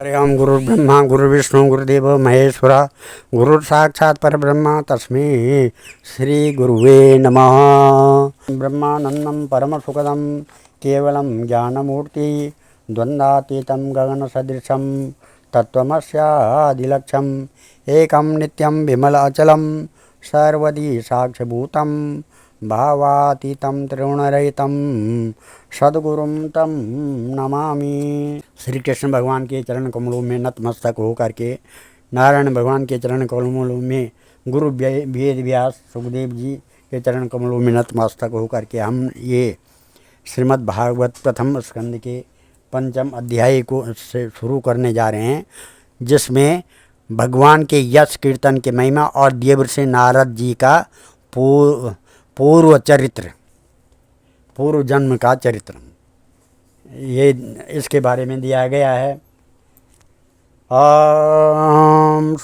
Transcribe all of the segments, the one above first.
हरि ओम। गुरुर्ब्रह्मा गुरुर्विष्णु गुरुदेव महेश्वर गुरु साक्षात् परब्रह्म तस्मै श्री गुरुवे नमः। ब्रह्मानंदं परमसुखदं केवलं ज्ञानमूर्ति द्वन्द्वातीतं गगनसदृशं तत्त्वमस्यादिलक्ष्यम् एकं नित्यं विमल अचलं सर्वदी साक्षिभूतं भावातीतं त्रिगुणरहितं सद्गुरुं तं नमामि। श्री कृष्ण भगवान के चरण कमलों में नतमस्तक होकर के नारायण भगवान के चरण कमलों में गुरु वेद व्यास सुखदेव जी के चरण कमलों में नतमस्तक होकर के हम ये श्रीमद् भागवत प्रथम स्कंद के पंचम अध्याय को से शुरू करने जा रहे हैं, जिसमें भगवान के यश कीर्तन के महिमा और देवर्षि नारद जी का पूर्व चरित्र, पूर्व जन्म का चरित्र ये इसके बारे में दिया गया है। ओम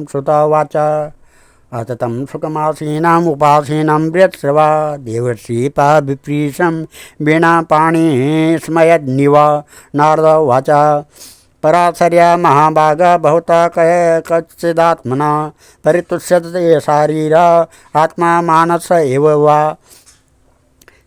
श्रुतवाच अततं सुखमासीनाम् उपासीनं बृहत्स्रवा देवर्षिपा विप्रीशं वीणा पाणि स्मयद्निव। नारद उवाच पराशर्या महाभाग बहुता कच्चिदात्मना परितुष्यते शारीरा आत्मा मानस एव वा।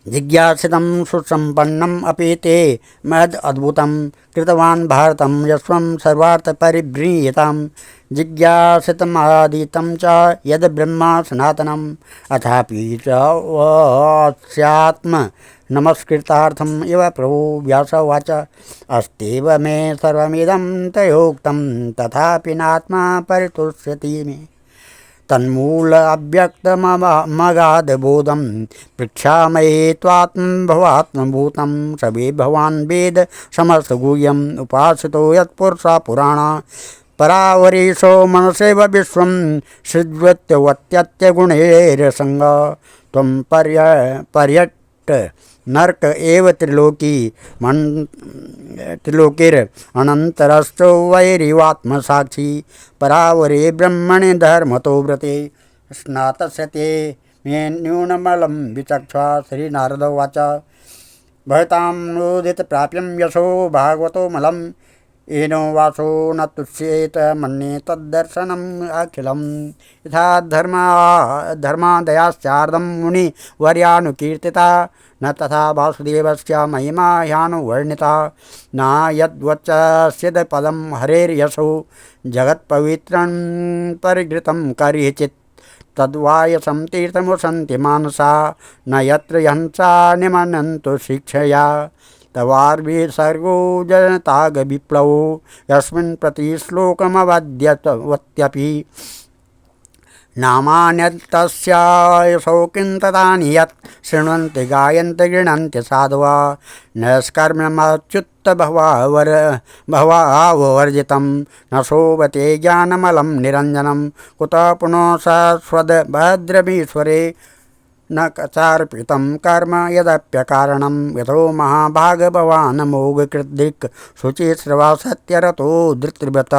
जिज्ञासितं सुसम्पन्नम् अपि ते महद् अद्भुतं कृतवान् भारतं यस्वं सर्वार्थ परिव्रीयतां। जिज्ञासितमादितं च यद् ब्रह्मा सनातनम् अथापि च वास्यात्म नमस्कृतार्थम् इव प्रभु। व्यास उवाच अस्त्येव मे सर्वमिदं तयोक्तं तथापि नात्मा परितुष्यति मे। तन्मूल अव्यक्तमगाधबोधं पृच्छामहे त्वात्मभवात्मभूतं सवे भवान् वेद समस्तगुह्यम् उपासितो यत्पुरुषा पुराणा परावरीशो मनसेव विश्वं सृज्वत्यवत्यत्यगुणैरसंग त्वं पर्यट्ट नरक एव त्रिलोकीर अनंतरस्थो वैरिवात्मसाक्षी परावरे ब्रह्मणि धर्मतो व्रते स्नातस्यते मे न्यूनमलं विचक्षा। श्री नारद उवाच भवतां नोदित प्राप्यं यशो भागवतो मलम् येनो वासो न तुष्येत मन्ये तद्दर्शनम् अखिलम्। यथा धर्मादयाश्चार्धं मुनिवर्यानुकीर्तिता न तथा वासुदेवस्य महिमा ह्यानुवर्णिता। न यद्वच्चस्यद् पदं हरेर्यशो जगत्पवित्रं परिघृतं करिचित् तद्वायसं तीर्थमुसन्ति मानसा। न यत्र हंसा निमनन्तु शिक्षया तवार्विसर्गो जनताग विप्लवो यस्मिन् प्रति श्लोकमवद्यवत्यपि। नामान्यतस्य शौकिं तदानि यत् शृण्वन्ति गायन्ति गृह्णन्ति साधवः। नैष्कर्म्यमच्युत भवाववर्जितं न शोभते ज्ञानमलं निरञ्जनं। कुतः पुनः सस्वद्भद्रमीश्वरे न चार्पितं कर्म यदप्यकारणं। यथो महाभाग भवान् मोघकृद्दिक् शुचिश्रवा सत्यरतो धृतव्रत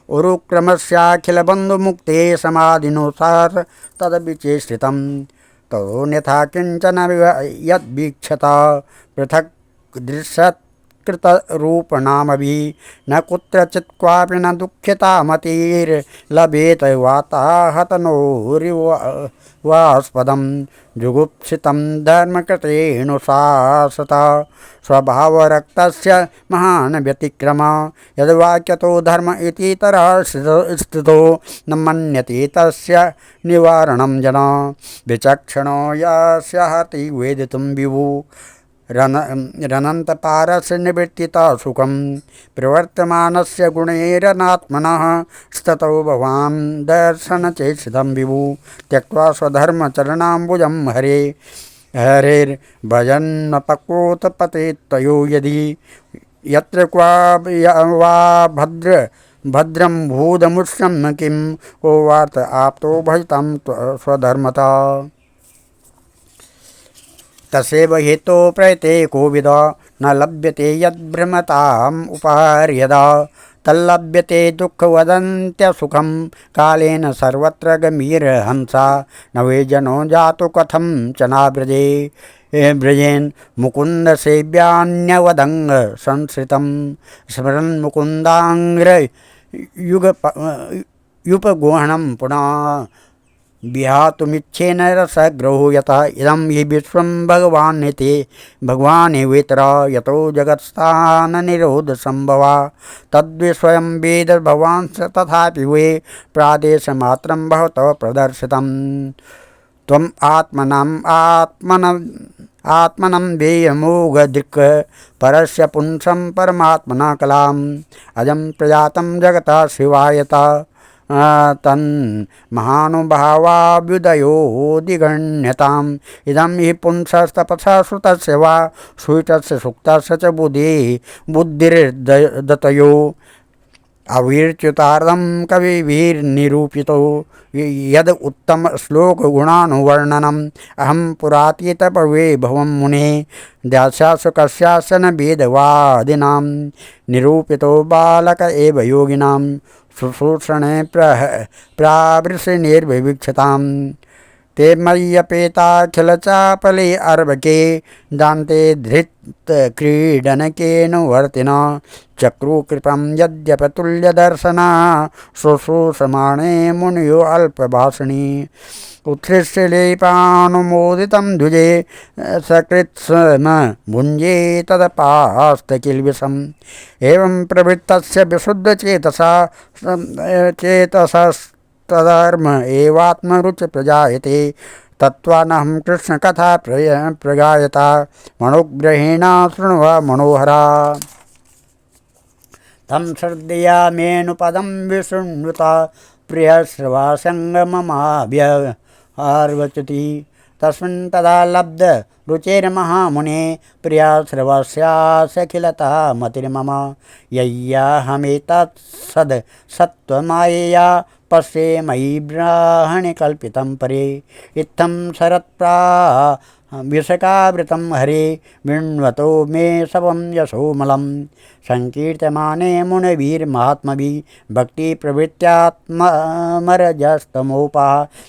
उरुक्रमस्याखिलबन्धुमुक्ते समाधिनुसार तदविचेष्टितं। तदोऽन्यथा किञ्चन यद्वीक्षत पृथक् दृश्यत्कृतरूपणामभि न कुत्रचित् क्वापि न दुःखिता मतिर्लभेत वाताहतनोरिवास्पदं जुगुप्सितं धर्मकृतेऽनुशासता। स्वभावरक्तस्य महान् व्यतिक्रम यद्वाक्यतो धर्म इतीतरः स्थितो न मन्यते तस्य निवारणं जना। विचक्षणो यस्य हति वेदितुं विभु रनन्तपारस्य निवृत्तिता सुखं प्रवर्तमानस्य गुणैरनात्मनः स्ततो भवान् दर्शनचेष्टितं विभु। त्यक्त्वा स्वधर्मचरणाम्बुजं हरेर्भजन्नपकोतपते तयो यदि यत्र क्वा वा भद्रं भूतमुष्यं किं को वार्त आप्तो भजतां स्वधर्मतः। तस्यैव हेतो प्रयते कोविद न लभ्यते यद्भ्रमताम् उपार्यदा। तल्लभ्यते दुःखवदन्त्यसुखं कालेन सर्वत्र गमीरहंसा। न वे जनो जातु कथं च नाव्रजे व्रजेन् मुकुंद सेव्यान्यवदंग संसृतं स्मरन् मुकुंदांग्र युपगोहनं पुनः विहातुमिच्छेन रसग्रहो यतः इदं हि विश्वं भगवान्निति भगवानेवेतर यतो जगत्स्थाननिरोधसम्भवा तद्विस्वयं वेद भगवान् तथापि वे प्रादेशमात्रं भवतः प्रदर्शितम् त्वम् आत्मनं वेयमोघदृक् परस्य पुंसं परमात्मना कलाम् अजं प्रजातं जगतः शिवायता तन् महानुभावाभ्युदयोदिगण्यताम् इदं हि पुंसस्तपसा श्रुतस्य वा श्रुतस्य सुक्तस्य च बुद्धिर्दतयो अविर्च्युतार्धं कविभिर्निरूपितो यद उत्तम श्लोक गुणानुवर्णनम् अहं पुरातीतपवे भवं मुने दास्यासु कस्यास्य न वेदवादिनां निरूपितो बालक एव योगिनां शुश्रूषणे प्रावृषनिर्विवीक्षताम् ते मय्यपेताखिलचापले अर्भके दान्ते धृतक्रीडनकेऽनुवर्तिन चक्रुकृपं यद्यपतुल्यदर्शना शुश्रूषमाणे मुनयो अल्पभाषिणी उत्सृष्यलेपानुमोदितं द्विजे सकृत्स्म भुञ्जे तदपास्तकिल्बिषम् एवं प्रवृत्तस्य विशुद्धचेतसा तधर्म एवात्मरुच प्रजायते तत्त्वानहं कृष्णकथा प्रगायता मनोग्रहेणा शृण्वा मनोहरा तं श्रद्धया मेनुपदं विशृण्वता प्रियश्रवासङ्गममाव्यहार्वचति तस्मिन् तदा लब्ध रुचेर्महामुने प्रियाश्रवस्यासखिलता मतिर्मम यय्याहमेतत् सत्त्वमायया पश्ये मयि ब्राह्मणे कल्पितं परे इत्थं शरत्प्रा विषकावृतं हरे विण्वतो मे शवं यशोमलं संकीर्त्यमाने मुनिभिर्महात्मभिः भक्तिप्रवृत्त्यात्मरजस्तमोपा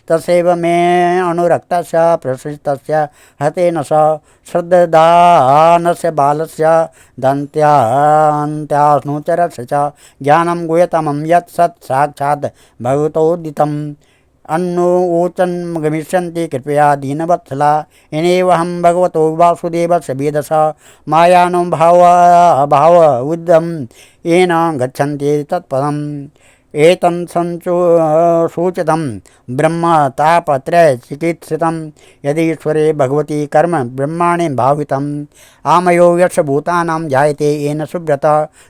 तस्यैव मे अनुरक्तस्य प्रसृतस्य हतेन स श्रद्धानस्य बालस्य दन्त्यान्त्यास्नुचरस्य च ज्ञानं गुह्यतमं यत् सत् साक्षात् भगवतोदितम् अन्नोचन गमिष्यन्ति कृपया दीनवत्सला येनैवहं भगवतो वासुदेवस्य वेदस मायानुभाव उद्धं येन गच्छन्ति तत्पदम् एतं सूचितं ब्रह्म तापत्रय चिकित्सितं यदीश्वरे भगवती कर्म ब्रह्माणि भावितम् आमयो यशभूतानां जायते येन सुब्रत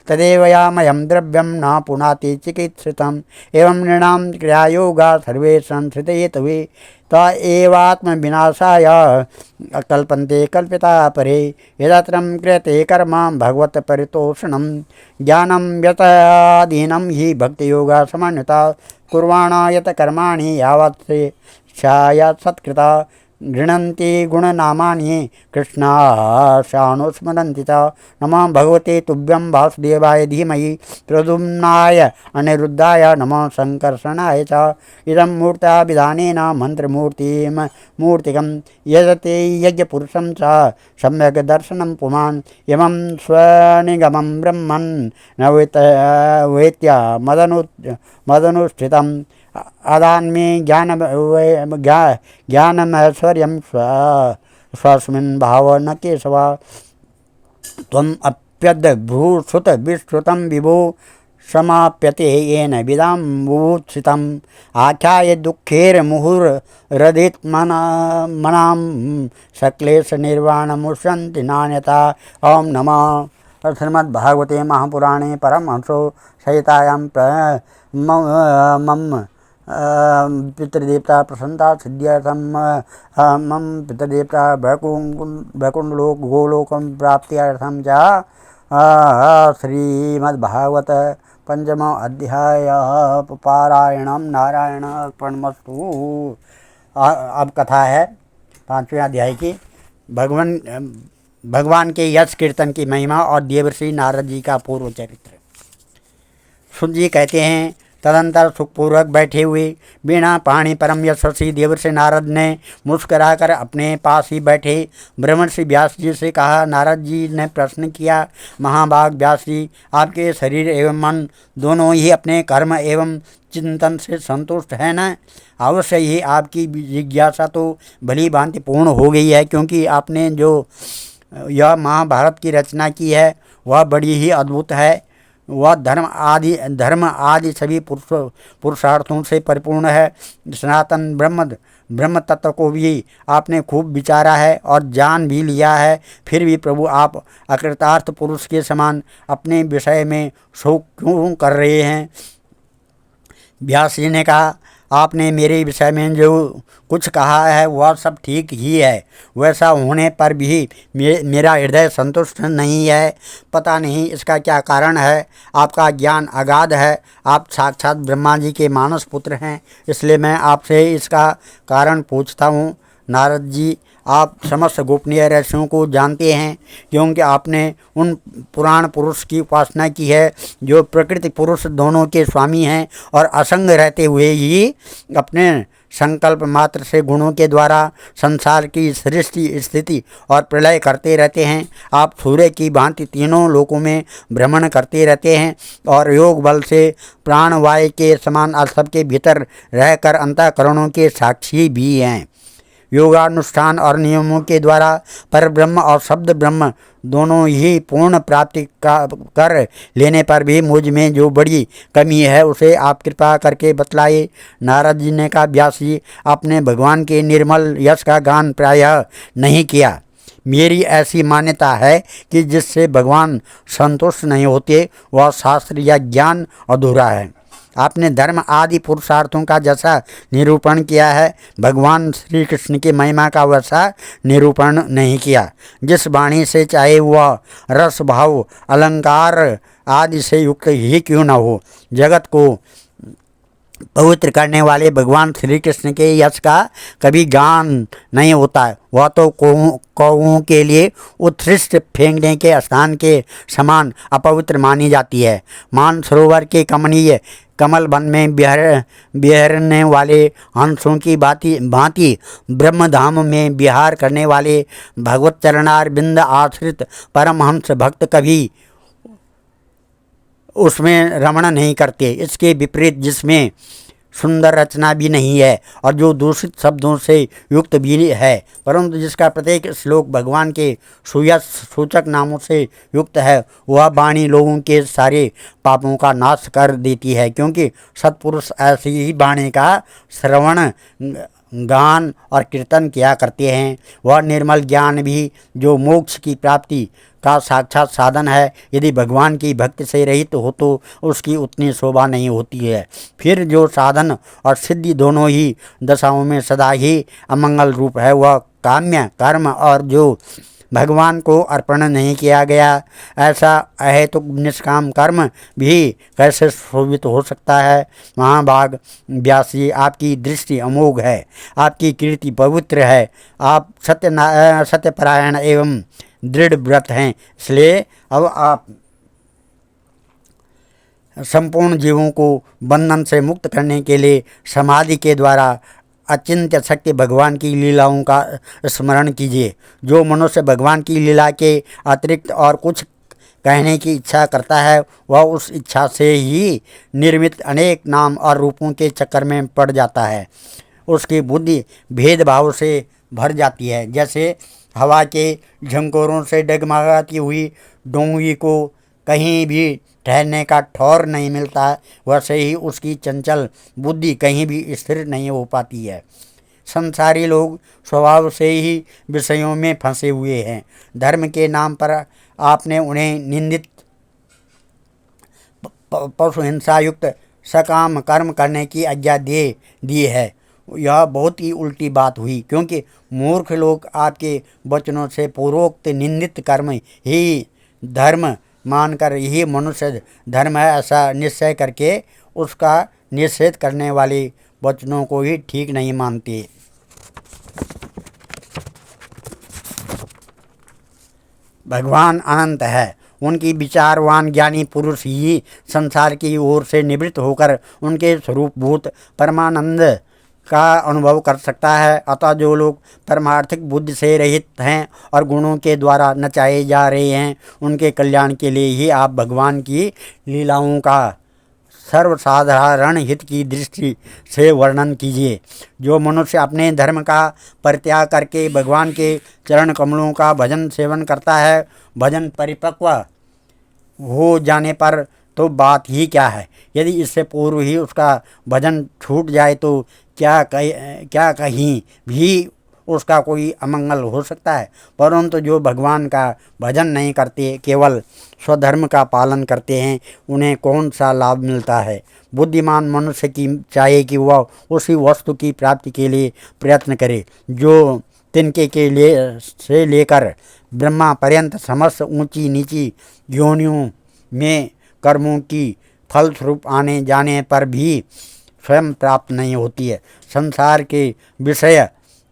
तदेव यामयं द्रव्यं न पुनाति चिकित्सितम् एवं नृणां क्रियायोगा सर्वे संस्थितयेतवे त एवात्मविनाशाय कल्पन्ते कल्पिता परे यदत्रं क्रियते कर्म भगवत्परितोषणं ज्ञानं यताधीनं हि भक्तियोगा समान्यता कुर्वाणा यत कर्माणि यावत् स्यात् सत्कृता गृह्णन्ति गुणनामानि कृष्णाशानुस्मरन्ति च नमः भगवते तुभ्यं वासुदेवाय धीमहि प्रद्युम्नाय अनिरुद्धाय नमः संकर्षणाय च इदं मूर्त्याभिधानेन मूर्तिकं यजते यज्ञपुरुषं च सम्यक् दर्शनं पुमान् इमं स्वनिगमं ब्रह्मन् न वेत्य मदनुष्ठितम् अदान्मे ज्ञानमैश्वर्यं स्वस्मिन् भाव न केशव त्वम् अप्यद्भूषुत विश्रुतं विभो समाप्यते येन विदां बुभूषितम् आख्याय दुःखेर्मुहुरदित् मनां सक्लेशनिर्वाणमुष्यन्ति नान्यथा ओं नमः श्रीमद्भागवते महापुराणे परमहंसो सहितायां मम पितृदेवता प्रसन्नता सिद्ध्यर्थं मम पितृदेवता वैकुण्ठलोक गोलोकं प्राप्त्यर्थं च श्रीमद्भागवत पंचम अध्याय पारायणम नारायण अर्पणमस्तु। अब कथा है 5वें अध्याय की। भगवान के यश कीर्तन की महिमा और देवर्षि नारद जी का पूर्व चरित्र। सुत जी कहते हैं, तदंतर सुखपूर्वक बैठे हुए बिना पाणी परम यशस्वी देवर्षि नारद ने मुस्कुराकर अपने पास ही बैठे ब्रह्मर्षि व्यास जी से कहा। नारद जी ने प्रश्न किया, महाभाग व्यास जी, आपके शरीर एवं मन दोनों ही अपने कर्म एवं चिंतन से संतुष्ट है न? अवश्य ही आपकी जिज्ञासा तो भली भांति पूर्ण हो गई है, क्योंकि आपने जो यह महाभारत की रचना की है वह बड़ी ही अद्भुत है। वह धर्म आदि सभी पुरुषार्थों से परिपूर्ण है। सनातन ब्रह्म तत्व को भी आपने खूब विचारा है और जान भी लिया है, फिर भी प्रभु आप अकृतार्थ पुरुष के समान अपने विषय में शोक क्यों कर रहे हैं? व्यास जी ने कहा, आपने मेरे विषय में जो कुछ कहा है वह सब ठीक ही है। वैसा होने पर भी मेरा हृदय संतुष्ट नहीं है। पता नहीं इसका क्या कारण है। आपका ज्ञान अगाध है, आप साक्षात ब्रह्मा जी के मानस पुत्र हैं, इसलिए मैं आपसे इसका कारण पूछता हूँ। नारद जी, आप समस्त गोपनीय रहस्यों को जानते हैं, क्योंकि आपने उन पुराण पुरुष की उपासना की है जो प्रकृति पुरुष दोनों के स्वामी हैं और असंग रहते हुए ही अपने संकल्प मात्र से गुणों के द्वारा संसार की सृष्टि स्थिति और प्रलय करते रहते हैं। आप सूर्य की भांति तीनों लोकों में भ्रमण करते रहते हैं और योग बल से प्राणवायु के समान सबके भीतर रहकर अंतःकरणों के साक्षी भी हैं। योगानुष्ठान और नियमों के द्वारा पर ब्रह्म और शब्द ब्रह्म दोनों ही पूर्ण प्राप्ति कर लेने पर भी मुझ में जो बड़ी कमी है उसे आप कृपा करके बतलाए। नारद जी ने कहा, व्यास जी, आपने भगवान के निर्मल यश का गान प्रायः नहीं किया। मेरी ऐसी मान्यता है कि जिससे भगवान संतुष्ट नहीं होते वह शास्त्र या ज्ञान अधूरा है। आपने धर्म आदि पुरुषार्थों का जैसा निरूपण किया है, भगवान श्री कृष्ण की महिमा का वैसा निरूपण नहीं किया। जिस वाणी से चाहे वह रस भाव अलंकार आदि से युक्त ही क्यों न हो, जगत को पवित्र करने वाले भगवान श्री कृष्ण के यश का कभी गान नहीं होता। वह तो कौओं के लिए उत्कृष्ट फेंकने के स्थान के समान अपवित्र मानी जाती है। मान सरोवर के कमनीय कमल वन में बिहरने वाले हंसों की भांति ब्रह्मधाम में विहार करने वाले भगवत चरणार बिंद आश्रित परमहंस भक्त कभी उसमें रमण नहीं करते। इसके विपरीत जिसमें सुंदर रचना भी नहीं है और जो दूषित शब्दों से युक्त भी है, परंतु जिसका प्रत्येक श्लोक भगवान के सुयश सूचक नामों से युक्त है, वह वाणी लोगों के सारे पापों का नाश कर देती है। क्योंकि सत्पुरुष ऐसी ही वाणी का श्रवण गान और कीर्तन किया करते हैं। वह निर्मल ज्ञान भी जो मोक्ष की प्राप्ति का साक्षात साधन है, यदि भगवान की भक्ति से रहित हो तो उसकी उतनी शोभा नहीं होती है। फिर जो साधन और सिद्धि दोनों ही दशाओं में सदा ही अमंगल रूप है, वह काम्य कर्म और जो भगवान को अर्पण नहीं किया गया, ऐसा अहेतुक निष्काम कर्म भी कैसे शोभित हो सकता है। महाभाग व्यास जी, आपकी दृष्टि अमोघ है, आपकी कीर्ति पवित्र है, आप सत्यपरायण एवं दृढ़ व्रत हैं। इसलिए अब आप संपूर्ण जीवों को बंधन से मुक्त करने के लिए समाधि के द्वारा अचिंत्य शक्ति भगवान की लीलाओं का स्मरण कीजिए। जो मनुष्य भगवान की लीला के अतिरिक्त और कुछ कहने की इच्छा करता है, वह उस इच्छा से ही निर्मित अनेक नाम और रूपों के चक्कर में पड़ जाता है। उसकी बुद्धि भेदभाव से भर जाती है। जैसे हवा के झंकोरों से डगमगाती हुई डोंगी को कहीं भी ठहरने का ठौर नहीं मिलता, वैसे ही उसकी चंचल बुद्धि कहीं भी स्थिर नहीं हो पाती है। संसारी लोग स्वभाव से ही विषयों में फंसे हुए हैं। धर्म के नाम पर आपने उन्हें निंदित पशु हिंसा युक्त सकाम कर्म करने की आज्ञा दे दी है। यह बहुत ही उल्टी बात हुई, क्योंकि मूर्ख लोग आपके वचनों से पूर्वोक्त निंदित कर्म ही धर्म मानकर यही मनुष्य धर्म है ऐसा निश्चय करके उसका निषेध करने वाले वचनों को ही ठीक नहीं मानते। भगवान अनंत है, उनकी विचारवान ज्ञानी पुरुष ही संसार की ओर से निवृत्त होकर उनके स्वरूपभूत परमानंद का अनुभव कर सकता है। अतः जो लोग परमार्थिक बुद्धि से रहित हैं और गुणों के द्वारा नचाए जा रहे हैं, उनके कल्याण के लिए ही आप भगवान की लीलाओं का सर्वसाधारण हित की दृष्टि से वर्णन कीजिए। जो मनुष्य अपने धर्म का परित्याग करके भगवान के चरण कमलों का भजन सेवन करता है, भजन परिपक्व हो जाने पर तो बात ही क्या है। यदि इससे पूर्व ही उसका भजन छूट जाए तो क्या कहीं भी उसका कोई अमंगल हो सकता है। परंतु जो भगवान का भजन नहीं करते, केवल स्वधर्म का पालन करते हैं, उन्हें कौन सा लाभ मिलता है। बुद्धिमान मनुष्य की चाहिए कि वह उसी वस्तु की प्राप्ति के लिए प्रयत्न करे जो तिनके के लिए से लेकर ब्रह्मा पर्यंत समस्त ऊंची नीची योनियों में कर्मों की फलस्वरूप आने जाने पर भी स्वयं प्राप्त नहीं होती है। संसार के विषय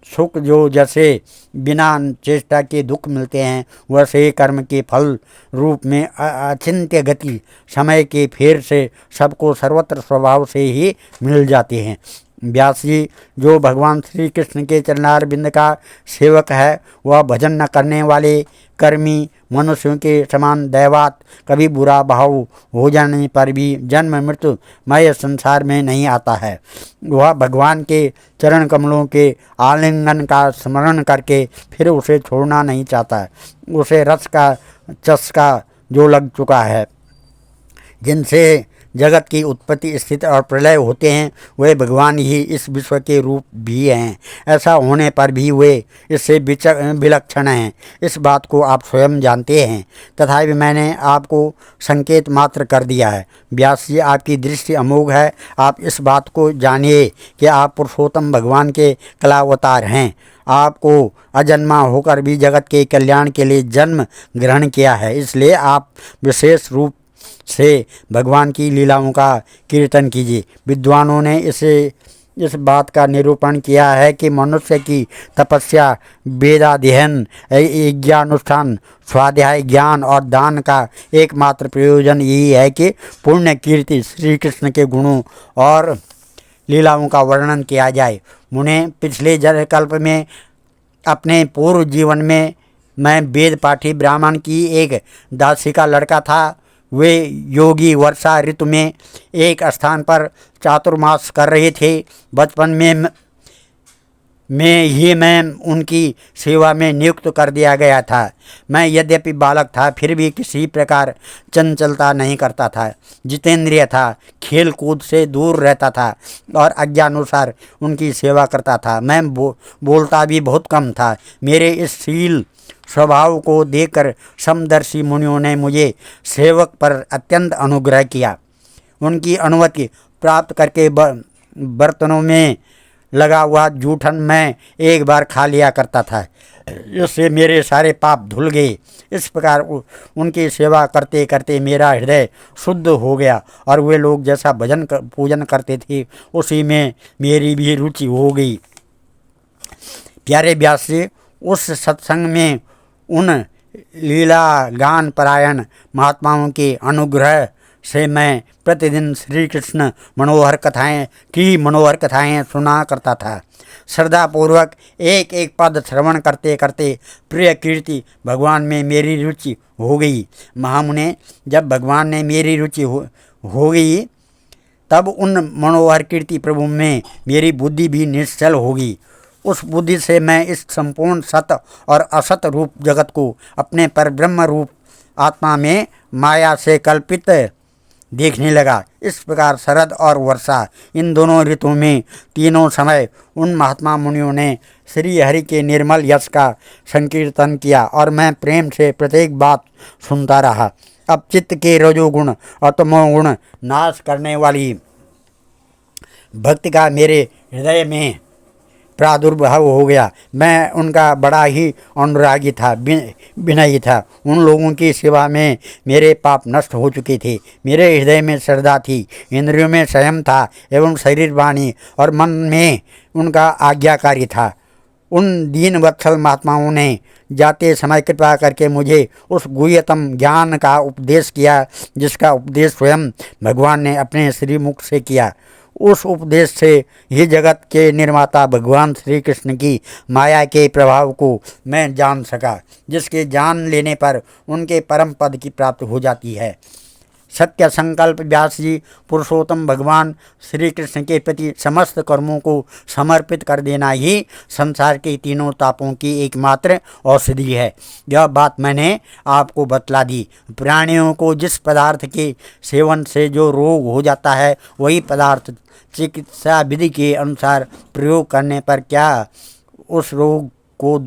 सुख जो जैसे बिना चेष्टा के दुख मिलते हैं, वैसे कर्म के फल रूप में अचिंत्य गति समय के फेर से सबको सर्वत्र स्वभाव से ही मिल जाते हैं। व्यास जी, जो भगवान श्री कृष्ण के चरणार बिंद का सेवक है, वह भजन न करने वाले कर्मी मनुष्यों के समान दैवात कभी बुरा भाव हो जाने पर भी जन्म मृत्यु मय संसार में नहीं आता है। वह भगवान के चरण कमलों के आलिंगन का स्मरण करके फिर उसे छोड़ना नहीं चाहता है। उसे रस का चस्का जो लग चुका है, जिनसे जगत की उत्पत्ति स्थिति और प्रलय होते हैं, वे भगवान ही इस विश्व के रूप भी हैं। ऐसा होने पर भी वे इससे विलक्षण हैं। इस बात को आप स्वयं जानते हैं, तथापि मैंने आपको संकेत मात्र कर दिया है। व्यास जी, आपकी दृष्टि अमोघ है। आप इस बात को जानिए कि आप पुरुषोत्तम भगवान के कलावतार हैं। आपको अजन्मा होकर भी जगत के कल्याण के लिए जन्म ग्रहण किया है, इसलिए आप विशेष रूप से भगवान की लीलाओं का कीर्तन कीजिए। विद्वानों ने इस बात का निरूपण किया है कि मनुष्य की तपस्या, वेदाध्ययन, यज्ञानुष्ठान, स्वाध्याय, ज्ञान और दान का एकमात्र प्रयोजन यही है कि पुण्य कीर्ति श्री कृष्ण के गुणों और लीलाओं का वर्णन किया जाए। मुने, पिछले कल्प में अपने पूर्व जीवन में मैं वेद पाठी ब्राह्मण की एक दासी का लड़का था। वे योगी वर्षा ऋतु में एक स्थान पर चातुर्मास कर रहे थे। बचपन में ही मैं उनकी सेवा में नियुक्त कर दिया गया था। मैं यद्यपि बालक था, फिर भी किसी प्रकार चंचलता नहीं करता था। जितेंद्रिय था, खेल कूद से दूर रहता था और आज्ञानुसार उनकी सेवा करता था। मैं बोलता भी बहुत कम था। मेरे इस शील स्वभाव को देखकर समदर्शी मुनियों ने मुझे सेवक पर अत्यंत अनुग्रह किया। उनकी अनुमति प्राप्त करके बर्तनों में लगा हुआ जूठन मैं एक बार खा लिया करता था। इससे मेरे सारे पाप धुल गए। इस प्रकार उनकी सेवा करते करते मेरा हृदय शुद्ध हो गया और वे लोग जैसा भजन पूजन करते थे, उसी में मेरी भी रुचि हो गई। प्यारे व्यास जी, उस सत्संग में उन लीला गान परायण महात्माओं के अनुग्रह से मैं प्रतिदिन श्री कृष्ण मनोहर कथाएं सुना करता था। श्रद्धापूर्वक एक एक पद श्रवण करते करते प्रिय कीर्ति भगवान में मेरी रुचि हो गई। महामुने, जब भगवान में मेरी रुचि हो गई, तब उन मनोहर कीर्ति प्रभु में मेरी बुद्धि भी निश्चल होगी। उस बुद्धि से मैं इस संपूर्ण सत और असत रूप जगत को अपने पर ब्रह्म रूप आत्मा में माया से कल्पित देखने लगा। इस प्रकार शरद और वर्षा, इन दोनों ऋतुओं में तीनों समय उन महात्मा मुनियों ने श्री हरि के निर्मल यश का संकीर्तन किया और मैं प्रेम से प्रत्येक बात सुनता रहा। अब चित्त के रजोगुण और तमोगुण नाश करने वाली भक्ति का मेरे हृदय में प्रादुर्भाव हो गया। मैं उनका बड़ा ही अनुरागी था, विनयी था। उन लोगों की सेवा में मेरे पाप नष्ट हो चुके थे। मेरे हृदय में श्रद्धा थी, इंद्रियों में संयम था एवं शरीर, वाणी और मन में उनका आज्ञाकारी था। उन दीन वत्सल महात्माओं ने जाते समय कृपा करके मुझे उस गुह्यतम ज्ञान का उपदेश किया, जिसका उपदेश स्वयं भगवान ने अपने श्रीमुख से किया। उस उपदेश से ही जगत के निर्माता भगवान श्री कृष्ण की माया के प्रभाव को मैं जान सका, जिसके जान लेने पर उनके परम पद की प्राप्ति हो जाती है। सत्य संकल्प व्यास जी पुरुषोत्तम भगवान श्री कृष्ण के प्रति समस्त कर्मों को समर्पित कर देना ही संसार के तीनों तापों की एकमात्र औषधि है। यह बात मैंने आपको बतला दी। प्राणियों को जिस पदार्थ के सेवन से जो रोग हो जाता है, वही पदार्थ चिकित्सा विधि के अनुसार प्रयोग करने पर क्या उस रोग को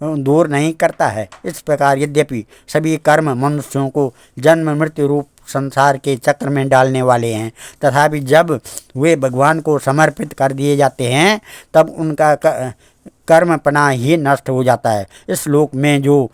दूर नहीं करता है। इस प्रकार यद्यपि सभी कर्म मनुष्यों को जन्म मृत्यु रूप संसार के चक्र में डालने वाले हैं, तथापि जब वे भगवान को समर्पित कर दिए जाते हैं तब उनका कर्मपना ही नष्ट हो जाता है। इस लोक में जो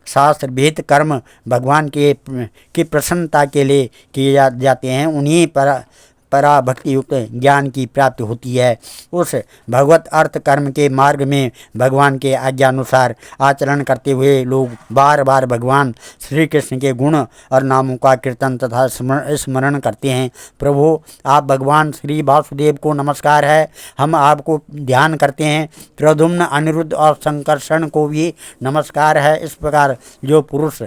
शास्त्र विहित कर्म भगवान की प्रसन्नता के लिए किए जाते हैं, उन्हीं पर पराभक्ति युक्त ज्ञान की प्राप्ति होती है। उस भगवत अर्थ कर्म के मार्ग में भगवान के आज्ञानुसार आचरण करते हुए लोग बार बार भगवान श्री कृष्ण के गुण और नामों का कीर्तन तथा स्मरण करते हैं। प्रभु, आप भगवान श्री वासुदेव को नमस्कार है। हम आपको ध्यान करते हैं। प्रद्युम्न, अनिरुद्ध और संकर्षण को भी नमस्कार है। इस प्रकार जो पुरुष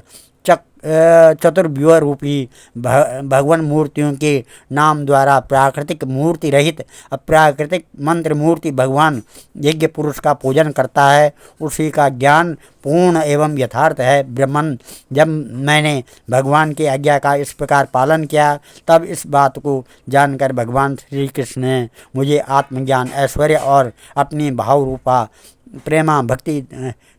चतुर्व्यूह रूपी भगवान मूर्तियों के नाम द्वारा प्राकृतिक मूर्ति रहित अप्राकृतिक मंत्र मूर्ति भगवान यज्ञ पुरुष का पूजन करता है, उसी का ज्ञान पूर्ण एवं यथार्थ है। ब्रह्मन, जब मैंने भगवान की आज्ञा का इस प्रकार पालन किया, तब इस बात को जानकर भगवान श्री कृष्ण ने मुझे आत्मज्ञान, ऐश्वर्य और अपनी भाव रूपा प्रेमा भक्ति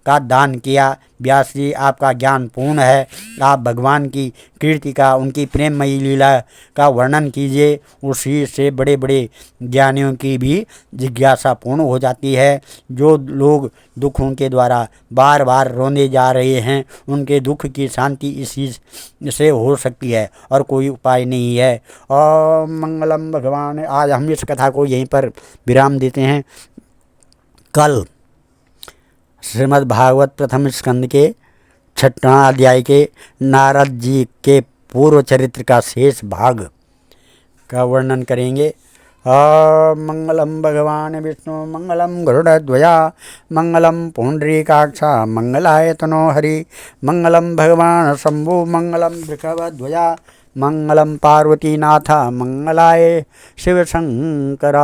का दान किया। व्यास जी, आपका ज्ञान पूर्ण है। आप भगवान की कीर्ति का, उनकी प्रेममयी लीला का वर्णन कीजिए। उसी से बड़े बड़े ज्ञानियों की भी जिज्ञासा पूर्ण हो जाती है। जो लोग दुखों के द्वारा बार बार रोने जा रहे हैं, उनके दुख की शांति इसी से हो सकती है और कोई उपाय नहीं है। और मंगलम भगवान। आज हम इस कथा को यहीं पर विराम देते हैं। कल श्रीमद् भागवत प्रथम स्कंद के 6वां अध्याय के नारद जी के पूर्व चरित्र का शेष भाग का वर्णन करेंगे। मंगलम भगवान विष्णु मंगलम गरुड़ध्वजा मंगलम पुंडरीकाक्षा मंगलाय तनो हरि मंगलम भगवान शंभु मंगलम वृषभध्वजा मंगलम पार्वतीनाथ मंगलाय शिव शंकर।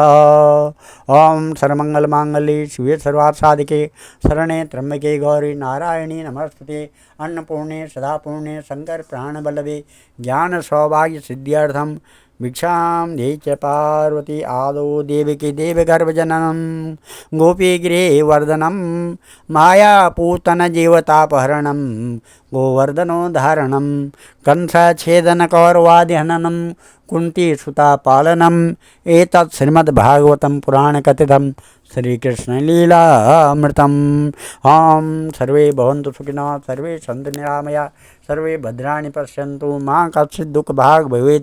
ओम सर्वमंगल मांगल्ये शिवे सर्वार्थ साधिके शरणे त्र्यंबके गौरी नारायणी नमस्ते। अन्नपूर्णे सदापूर्णे शंकर प्राण बल्लभे ज्ञान सौभाग्य सिद्ध्यर्थम भिक्षां देहि च पार्वती आदौ देवकी देवगर्भजननं गोपीगृहवर्धनं मायापूतन जीवतापहरणं गोवर्धनोद्धारणं कंसच्छेदनकौरवादिहननं कुन्तीसुतापालनम् एतत् श्रीमद्भागवतं पुराणकथितं श्रीकृष्णलीलामृतम्। ॐ सर्वे भवन्तु सुखिनः, सर्वे सन्तु निरामया, सर्वे भद्राणि पश्यन्तु, मा कश्चित् दुःखभाग् भवेत्।